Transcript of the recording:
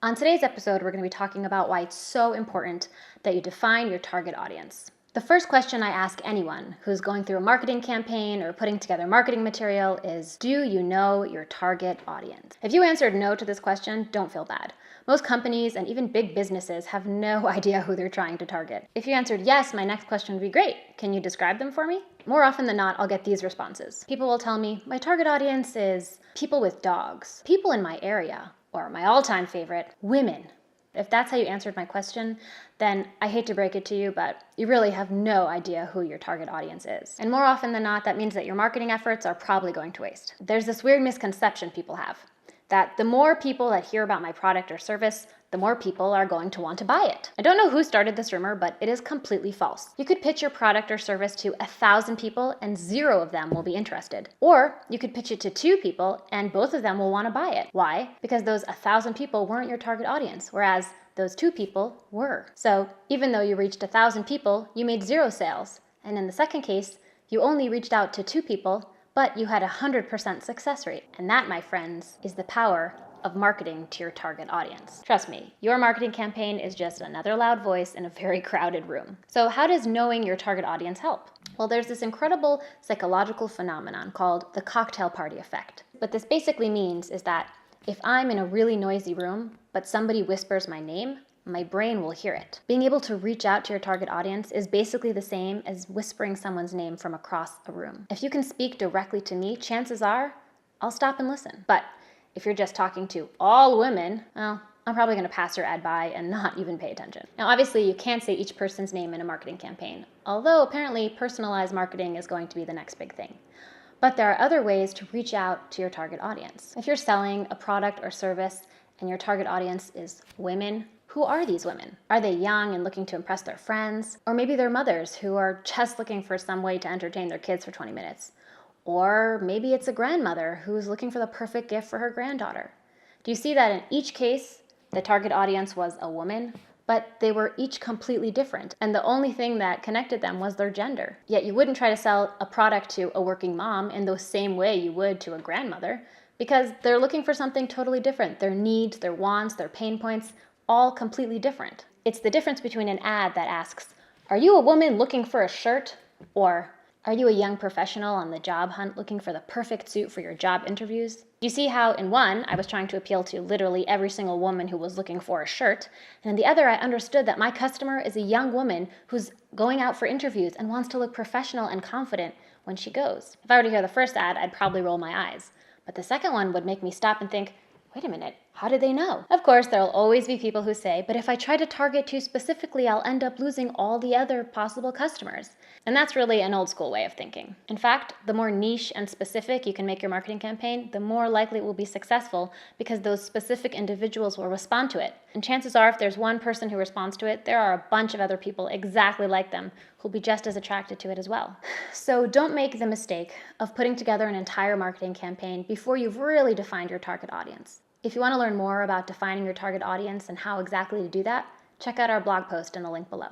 On today's episode, we're going to be talking about why it's so important that you define your target audience. The first question I ask anyone who's going through a marketing campaign or putting together marketing material is, do you know your target audience? If you answered no to this question, don't feel bad. Most companies and even big businesses have no idea who they're trying to target. If you answered yes, my next question would be, great, can you describe them for me? More often than not, I'll get these responses. People will tell me, my target audience is people with dogs, people in my area, or my all-time favorite, women. If that's how you answered my question, then I hate to break it to you, but you really have no idea who your target audience is. And more often than not, that means that your marketing efforts are probably going to waste. There's this weird misconception people have that the more people that hear about my product or service, the more people are going to want to buy it. I don't know who started this rumor, but it is completely false. You could pitch your product or service to 1,000 people and 0 of them will be interested. Or you could pitch it to 2 people and both of them will want to buy it. Why? Because those 1,000 people weren't your target audience, whereas those 2 people were. So even though you reached 1,000 people, you made 0 sales. And in the second case, you only reached out to 2 people, but you had a 100% success rate. And that, my friends, is the power of marketing to your target audience. Trust me, your marketing campaign is just another loud voice in a very crowded room. So how does knowing your target audience help? Well, there's this incredible psychological phenomenon called the cocktail party effect. What this basically means is that if I'm in a really noisy room, but somebody whispers my name, my brain will hear it. Being able to reach out to your target audience is basically the same as whispering someone's name from across a room. If you can speak directly to me, chances are I'll stop and listen. But if you're just talking to all women, well, I'm probably going to pass your ad by and not even pay attention. Now, obviously, you can't say each person's name in a marketing campaign, although apparently personalized marketing is going to be the next big thing. But there are other ways to reach out to your target audience. If you're selling a product or service and your target audience is women, who are these women? Are they young and looking to impress their friends? Or maybe they're mothers who are just looking for some way to entertain their kids for 20 minutes. Or maybe it's a grandmother who's looking for the perfect gift for her granddaughter. Do you see that in each case, the target audience was a woman, but they were each completely different, and the only thing that connected them was their gender. Yet you wouldn't try to sell a product to a working mom in the same way you would to a grandmother, because they're looking for something totally different. Their needs, their wants, their pain points, all completely different. It's the difference between an ad that asks, are you a woman looking for a shirt? Or, are you a young professional on the job hunt looking for the perfect suit for your job interviews? You see how in one, I was trying to appeal to literally every single woman who was looking for a shirt, and in the other, I understood that my customer is a young woman who's going out for interviews and wants to look professional and confident when she goes. If I were to hear the first ad, I'd probably roll my eyes. But the second one would make me stop and think, wait a minute, how did they know? Of course, there will always be people who say, but if I try to target too specifically, I'll end up losing all the other possible customers. And that's really an old school way of thinking. In fact, the more niche and specific you can make your marketing campaign, the more likely it will be successful because those specific individuals will respond to it. And chances are, if there's one person who responds to it, there are a bunch of other people exactly like them who'll be just as attracted to it as well. So don't make the mistake of putting together an entire marketing campaign before you've really defined your target audience. If you want to learn more about defining your target audience and how exactly to do that, check out our blog post in the link below.